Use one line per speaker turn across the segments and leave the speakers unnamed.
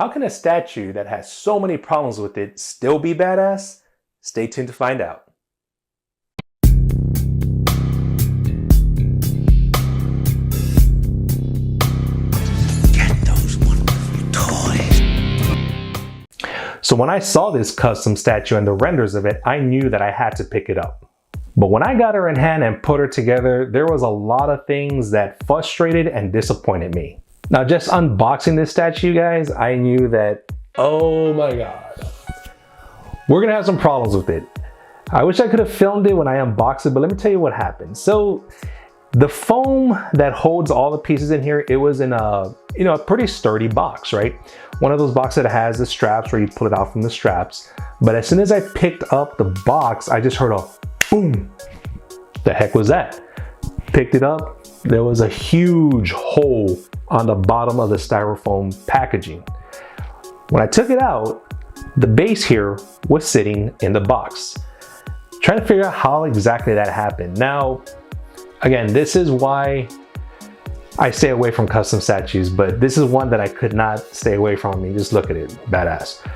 How can a statue that has so many problems with it still be badass? Stay tuned to find out. So when I saw this custom statue and the renders of it, I knew that I had to pick it up. But when I got her in hand and put her together, there was a lot of things that frustrated and disappointed me. Now, just unboxing this statue, guys, I knew that, oh my God, we're gonna have some problems with it. I wish I could have filmed it when I unboxed it, but let me tell you what happened. So the foam that holds all the pieces in here, it was in a pretty sturdy box, right? One of those boxes that has the straps where you pull it out from the straps. But as soon as I picked up the box, I just heard a boom. The heck was that? Picked it up, there was a huge hole on the bottom of the styrofoam packaging. When I took it out, the base here was sitting in the box. Trying to figure out how exactly that happened. Now, again, this is why I stay away from custom statues, but this is one that I could not stay away from. I mean, just look at it, badass.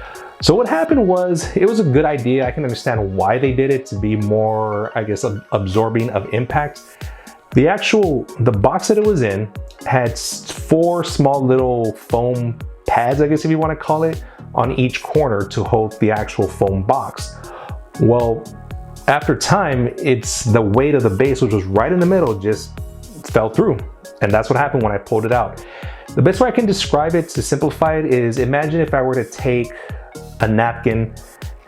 So what happened was, it was a good idea. I can understand why they did it, to be more, I guess, absorbing of impact. The box that it was in had 4 small little foam pads, I guess if you want to call it, on each corner to hold the actual foam box. Well, after time, it's the weight of the base, which was right in the middle, just fell through. And that's what happened when I pulled it out. The best way I can describe it, to simplify it, is imagine if I were to take a napkin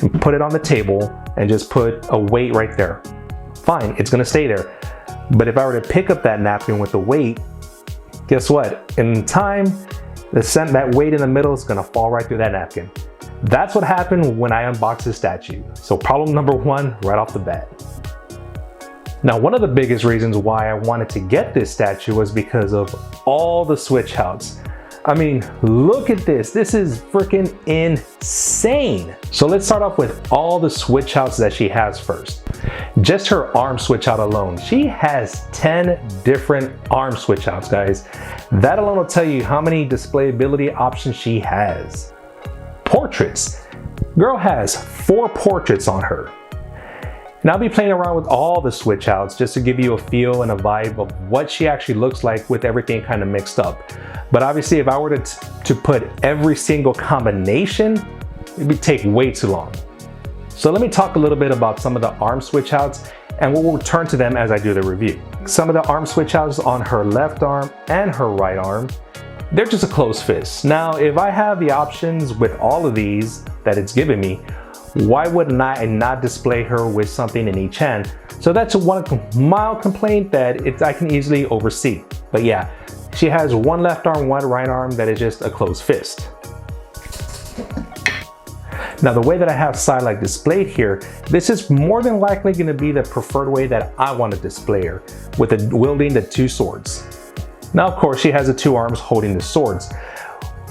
and put it on the table and just put a weight right there. Fine, it's gonna stay there. But if I were to pick up that napkin with the weight, guess what? In time, that weight in the middle is gonna fall right through that napkin. That's what happened when I unboxed this statue. So problem number 1, right off the bat. Now, one of the biggest reasons why I wanted to get this statue was because of all the switch outs. I mean, look at this. This is freaking insane. So let's start off with all the switch outs that she has first. Just her arm switch out alone. She has 10 different arm switch outs, guys. That alone will tell you how many displayability options she has. Portraits. Girl has 4 portraits on her. And I'll be playing around with all the switch outs just to give you a feel and a vibe of what she actually looks like with everything kind of mixed up. But obviously, if I were to put every single combination, it would take way too long. So let me talk a little bit about some of the arm switch outs, and we'll return to them as I do the review. Some of the arm switch outs on her left arm and her right arm, they're just a closed fist. Now, if I have the options with all of these that it's given me, why wouldn't I not display her with something in each hand? So that's one mild complaint that I can easily oversee. But yeah, she has one left arm, one right arm that is just a closed fist. Now, the way that I have Psylocke displayed here, this is more than likely going to be the preferred way that I want to display her, with wielding the 2 swords. Now, of course, she has the 2 arms holding the swords.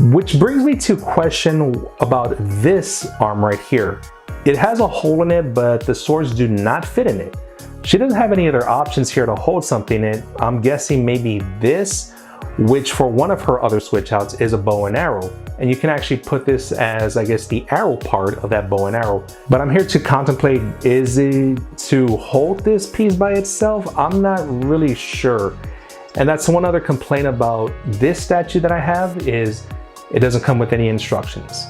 Which brings me to a question about this arm right here. It has a hole in it, but the swords do not fit in it. She doesn't have any other options here to hold something in. I'm guessing maybe this, which for one of her other switch outs is a bow and arrow. And you can actually put this as, I guess, the arrow part of that bow and arrow. But I'm here to contemplate, is it to hold this piece by itself? I'm not really sure. And that's one other complaint about this statue that I have, is it doesn't come with any instructions.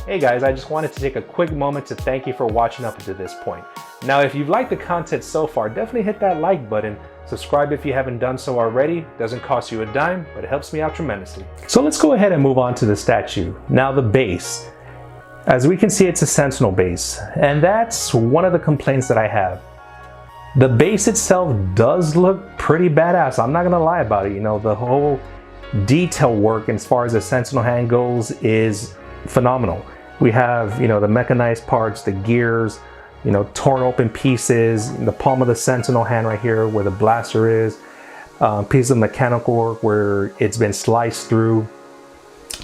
Hey guys, I just wanted to take a quick moment to thank you for watching up to this point. Now, if you've liked the content so far, definitely hit that like button. Subscribe if you haven't done so already. Doesn't cost you a dime, but it helps me out tremendously. So let's go ahead and move on to the statue. Now, the base. As we can see, it's a Sentinel base, and that's one of the complaints that I have. The base itself does look pretty badass. I'm not gonna lie about it. You know, the whole detail work as far as the Sentinel hand goes is phenomenal. We have, the mechanized parts, the gears, torn open pieces, the palm of the Sentinel hand right here where the blaster is, piece of mechanical work where it's been sliced through.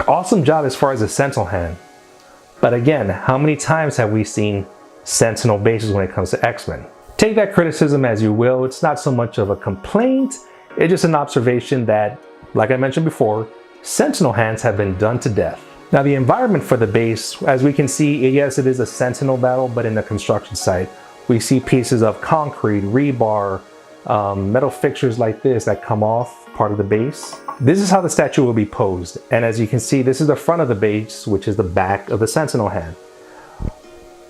Awesome job as far as the Sentinel hand. But again, how many times have we seen Sentinel bases when it comes to X-Men? Take that criticism as you will. It's not so much of a complaint. It's just an observation that, like I mentioned before, Sentinel hands have been done to death. Now the environment for the base, as we can see, yes, it is a Sentinel battle, but in the construction site. We see pieces of concrete, rebar, metal fixtures like this that come off part of the base. This is how the statue will be posed. And as you can see, this is the front of the base, which is the back of the Sentinel hand.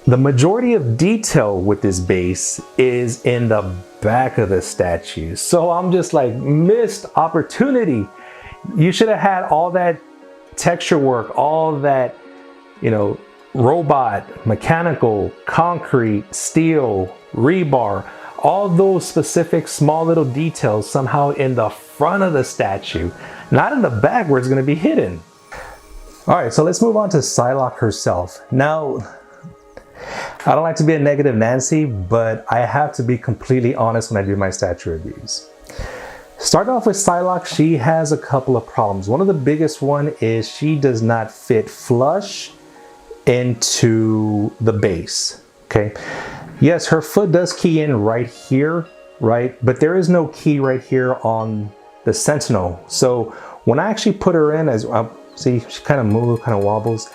The majority of detail with this base is in the back of the statue. So I'm just like, missed opportunity. You should have had all that texture work, all that, you know, robot, mechanical, concrete, steel, rebar, all those specific small little details somehow in the front of the statue, not in the back where it's going to be hidden. All right, so let's move on to Psylocke herself. Now, I don't like to be a negative Nancy, but I have to be completely honest when I do my statue reviews. Starting off with Psylocke, she has a couple of problems. One of the biggest one is she does not fit flush into the base, okay? Yes, her foot does key in right here, right? But there is no key right here on the Sentinel. So when I actually put her in, as see, she kind of moves, kind of wobbles.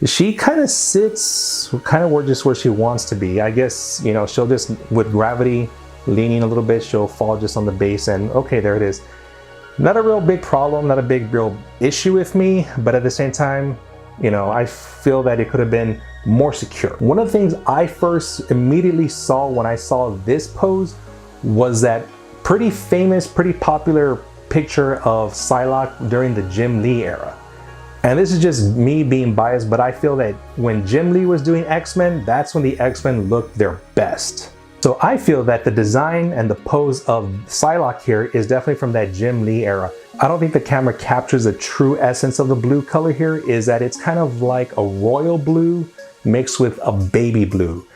She kind of sits kind of just where she wants to be. I guess, you know, she'll just, with gravity leaning a little bit, she'll fall just on the base and okay, there it is. Not a real big problem, not a big real issue with me, but at the same time, you know, I feel that it could have been more secure. One of the things I first immediately saw when I saw this pose was that pretty famous, pretty popular picture of Psylocke during the Jim Lee era. And this is just me being biased, but I feel that when Jim Lee was doing X-Men, that's when the X-Men looked their best. So I feel that the design and the pose of Psylocke here is definitely from that Jim Lee era. I don't think the camera captures the true essence of the blue color here, is that it's kind of like a royal blue mixed with a baby blue.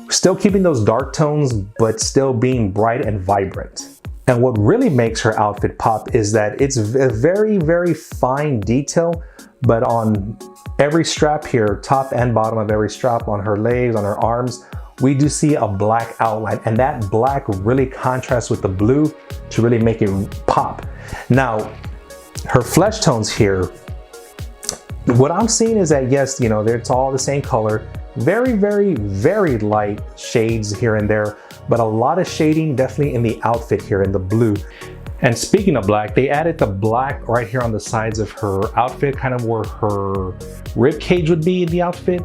Still keeping those dark tones, but still being bright and vibrant. And what really makes her outfit pop is that it's a very, very fine detail, but on every strap here, top and bottom of every strap, on her legs, on her arms, we do see a black outline, and that black really contrasts with the blue to really make it pop. Now, her flesh tones here, what I'm seeing is that yes, you know, it's all the same color, very, very, very light shades here and there, but a lot of shading definitely in the outfit here in the blue. And speaking of black, they added the black right here on the sides of her outfit, kind of where her rib cage would be in the outfit.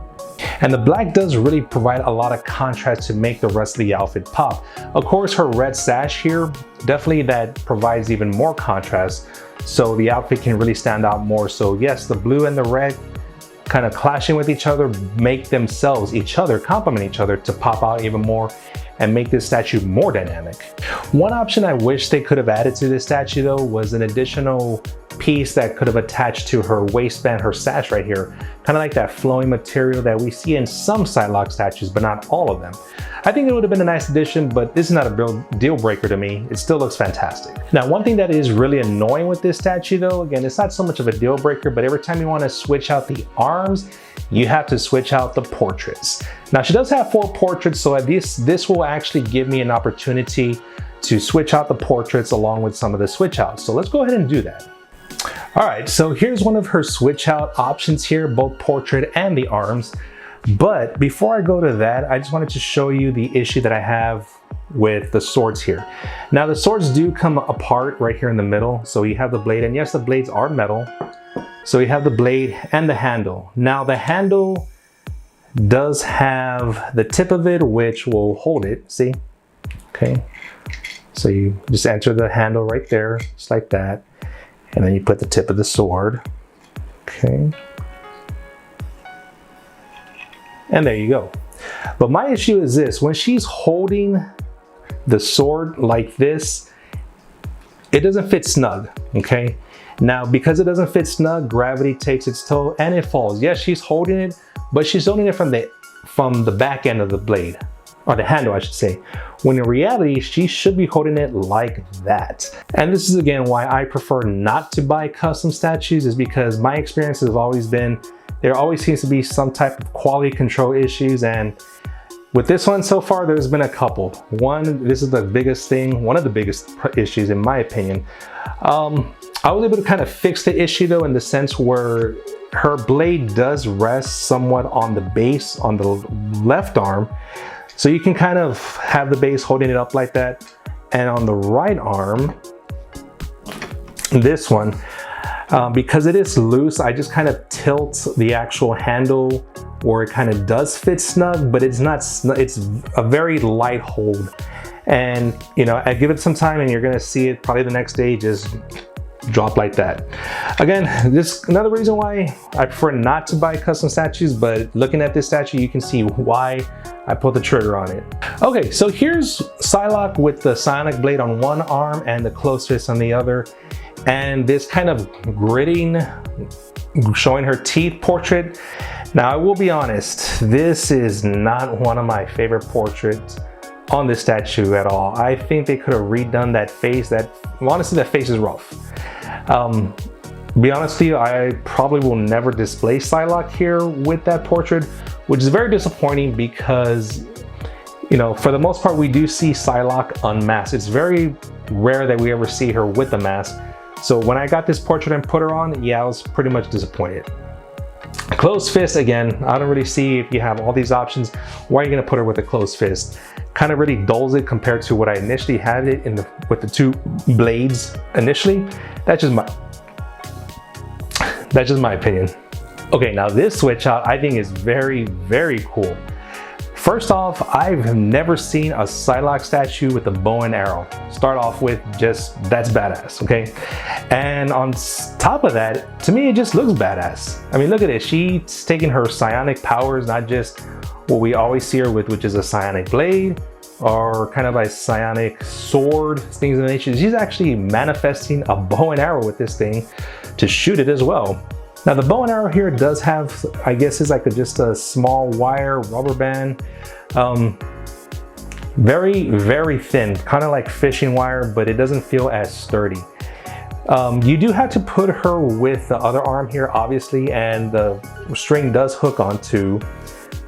And the black does really provide a lot of contrast to make the rest of the outfit pop. Of course, her red sash here, definitely that provides even more contrast, so the outfit can really stand out more. So yes, the blue and the red kind of clashing with each other make themselves, complement each other to pop out even more and make this statue more dynamic. One option I wish they could have added to this statue though was an additional piece that could have attached to her waistband, her sash right here, kind of like that flowing material that we see in some Psylocke statues, but not all of them. I think it would have been a nice addition, but this is not a real deal breaker to me. It still looks fantastic. Now, one thing that is really annoying with this statue though, again, it's not so much of a deal breaker, but every time you want to switch out the arms, you have to switch out the portraits. Now, she does have 4 portraits, so this will actually give me an opportunity to switch out the portraits along with some of the switch outs. So let's go ahead and do that. All right, so here's one of her switch out options here, both portrait and the arms. But before I go to that, I just wanted to show you the issue that I have with the swords here. Now the swords do come apart right here in the middle. So you have the blade, and yes, the blades are metal. So you have the blade and the handle. Now the handle does have the tip of it, which will hold it, see? Okay, so you just enter the handle right there, just like that. And then you put the tip of the sword, okay. And there you go. But my issue is this, when she's holding the sword like this, it doesn't fit snug, okay? Now, because it doesn't fit snug, gravity takes its toll and it falls. Yes, she's holding it, but she's holding it from the back end of the blade, or the handle, I should say. When in reality, she should be holding it like that. And this is again why I prefer not to buy custom statues, is because my experience has always been, there always seems to be some type of quality control issues, and with this one so far, there's been a couple. One, this is the biggest thing, one of the biggest issues in my opinion. I was able to kind of fix the issue though, in the sense where her blade does rest somewhat on the base on the left arm. So you can kind of have the base holding it up like that. And on the right arm, this one, because it is loose, I just kind of tilt the actual handle where it kind of does fit snug, but it's not snug. It's a very light hold. And you know, I give it some time and you're gonna see it probably the next day just drop like that. Again, this another reason why I prefer not to buy custom statues, but looking at this statue, you can see why I pulled the trigger on it. Okay, so here's Psylocke with the psionic blade on one arm and the closed fist on the other. And this kind of gritting, showing her teeth portrait. Now, I will be honest, this is not one of my favorite portraits on this statue at all. I think they could have redone that face. Honestly, that face is rough. Be honest with you, I probably will never display Psylocke here with that portrait, which is very disappointing because, you know, for the most part, we do see Psylocke unmasked. It's very rare that we ever see her with a mask. So when I got this portrait and put her on, yeah, I was pretty much disappointed. Closed fist, again, I don't really see, if you have all these options, why are you gonna put her with a closed fist? Kind of really dulls it compared to what I initially had it in with the two blades initially. That's just my opinion. Okay, now this switch out I think is very, very cool. First off, I've never seen a Psylocke statue with a bow and arrow. Start off with just, that's badass, okay? And on top of that, to me, it just looks badass. I mean, look at it. She's taking her psionic powers, not just what we always see her with, which is a psionic blade or kind of a psionic sword, things of the nature. She's actually manifesting a bow and arrow with this thing to shoot it as well. Now the bow and arrow here does have, I guess it's like just a small wire rubber band. Very, very thin, kind of like fishing wire, but it doesn't feel as sturdy. You do have to put her with the other arm here, obviously, and the string does hook onto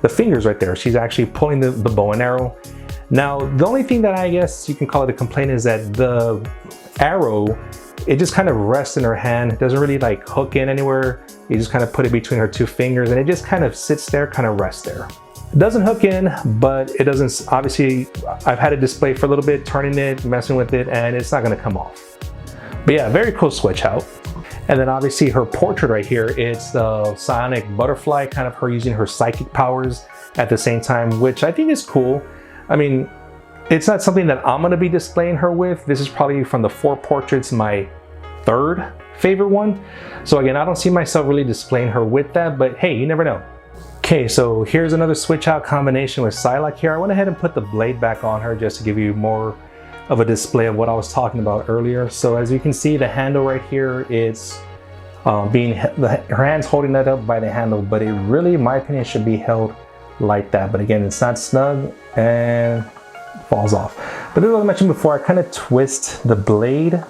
the fingers right there. She's actually pulling the bow and arrow. Now, the only thing that I guess you can call it a complaint is that the arrow, it just kind of rests in her hand. It doesn't really like hook in anywhere. You just kind of put it between her two fingers and it just kind of sits there, kind of rests there. It doesn't hook in, but it doesn't, obviously, I've had it displayed for a little bit, turning it, messing with it, and it's not gonna come off. But yeah, very cool switch out. And then obviously her portrait right here, it's the psionic butterfly, kind of her using her psychic powers at the same time, which I think is cool. I mean, it's not something that I'm gonna be displaying her with. This is probably from the 4 portraits, my 3rd favorite one. So again, I don't see myself really displaying her with that, but hey, you never know. Okay, so here's another switch out combination with Psylocke here. I went ahead and put the blade back on her just to give you more of a display of what I was talking about earlier. So as you can see, the handle right here, it's her hand's holding that up by the handle, but it really, in my opinion, should be held like that. But again, it's not snug and falls off. But as I mentioned before, I kind of twist the blade,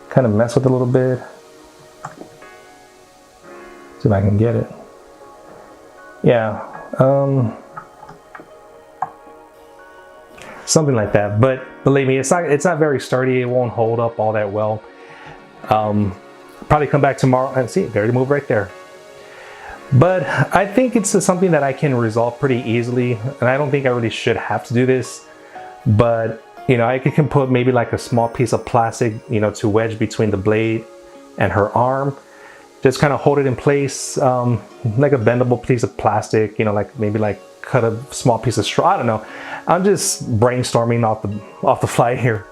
kind of mess with it a little bit. See if I can get it. Yeah, something like that. But believe me, it's not very sturdy. It won't hold up all that well. Probably come back tomorrow and see, there to move right there. But I think it's something that I can resolve pretty easily, and I don't think I really should have to do this. But you know, I can put maybe like a small piece of plastic, you know, to wedge between the blade and her arm. Just kind of hold it in place, like a bendable piece of plastic, you know, like maybe like cut a small piece of straw. I don't know. I'm just brainstorming off the fly here.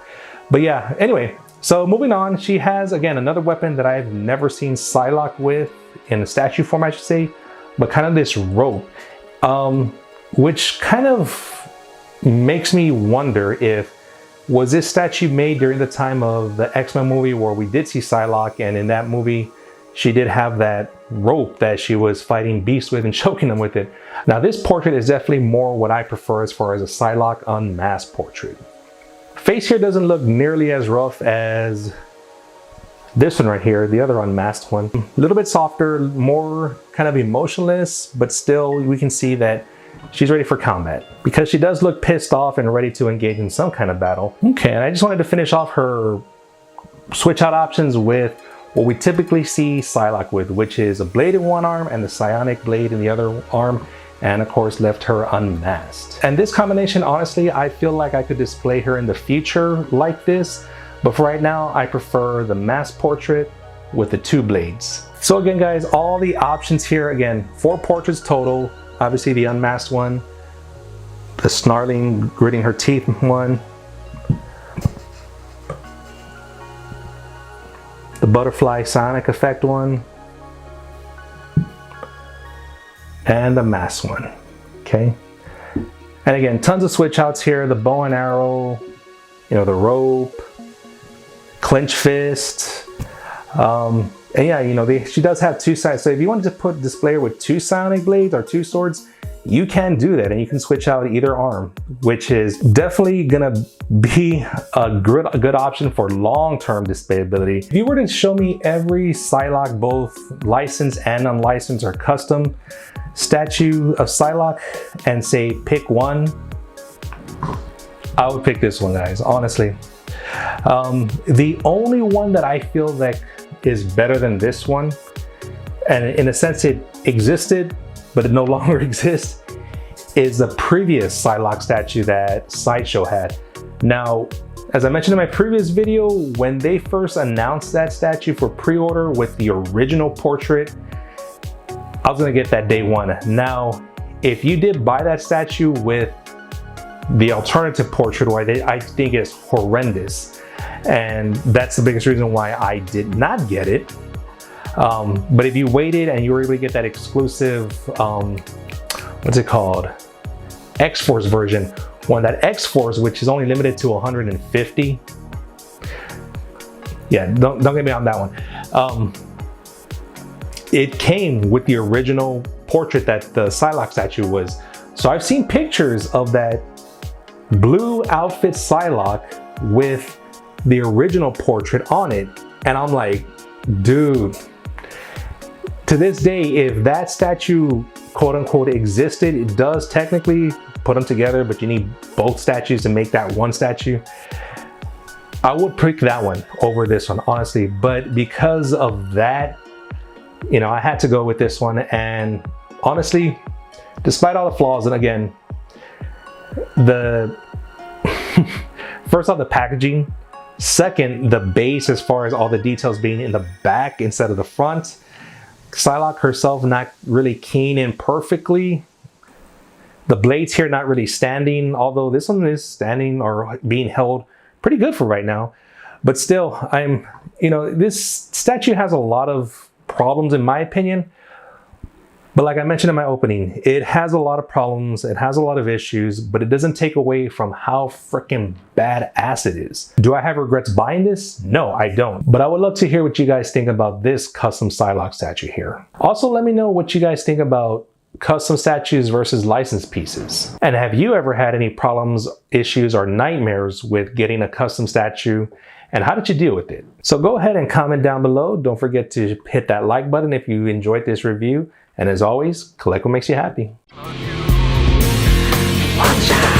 But yeah, anyway, so moving on, she has, again, another weapon that I've never seen Psylocke with, in the statue form, I should say, but kind of this rope, which kind of makes me wonder if, was this statue made during the time of the X-Men movie where we did see Psylocke, and in that movie, she did have that rope that she was fighting beasts with and choking them with it. Now this portrait is definitely more what I prefer as far as a Psylocke unmasked portrait. Face here doesn't look nearly as rough as this one right here, the other unmasked one. A little bit softer, more kind of emotionless, but still we can see that she's ready for combat because she does look pissed off and ready to engage in some kind of battle. Okay, and I just wanted to finish off her switch out options with what we typically see Psylocke with, which is a blade in one arm and the psionic blade in the other arm, and of course left her unmasked. And this combination, honestly, I feel like I could display her in the future like this, but for right now, I prefer the masked portrait with the 2 blades. So again, guys, all the options here, again, 4 portraits total. Obviously the unmasked one, the snarling, gritting her teeth one, the butterfly psionic effect one, and the masked one, okay? And again, tons of switch outs here, the bow and arrow, you know, the rope, clench fist, and yeah, you know, she does have 2 sides. So if you wanted to display her with 2 psionic blades or 2 swords, you can do that, and you can switch out either arm, which is definitely gonna be a good option for long-term displayability. If you were to show me every Psylocke, both licensed and unlicensed or custom statue of Psylocke, and say pick one, I would pick this one, guys, honestly. The only one that I feel that is better than this one, and in a sense it existed but it no longer exists, is the previous Psylocke statue that Sideshow had. Now, as I mentioned in my previous video, when they first announced that statue for pre-order with the original portrait, I was gonna get that day one. Now, if you did buy that statue with the alternative portrait, I think is horrendous, and that's the biggest reason why I did not get it. But if you waited and you were able to get that exclusive, what's it called? X-Force version, one that X-Force, which is only limited to 150. Yeah, don't get me on that one. It came with the original portrait that the Psylocke statue was. So I've seen pictures of that blue outfit Psylocke with the original portrait on it, and I'm like, dude, to this day, if that statue quote unquote existed, it does technically put them together, but you need both statues to make that one statue. I would pick that one over this one, honestly, but because of that, you know, I had to go with this one. And honestly, despite all the flaws, and again, the first off, the packaging, second, the base, as far as all the details being in the back instead of the front, Psylocke herself not really keying in perfectly, the blades here not really standing, although this one is standing or being held pretty good for right now. But still, this statue has a lot of problems in my opinion. But like I mentioned in my opening, it has a lot of problems, it has a lot of issues, but it doesn't take away from how freaking badass it is. Do I have regrets buying this? No, I don't. But I would love to hear what you guys think about this custom Psylocke statue here. Also, let me know what you guys think about custom statues versus licensed pieces. And have you ever had any problems, issues, or nightmares with getting a custom statue? And how did you deal with it? So go ahead and comment down below. Don't forget to hit that like button if you enjoyed this review. And as always, collect what makes you happy. Watch out.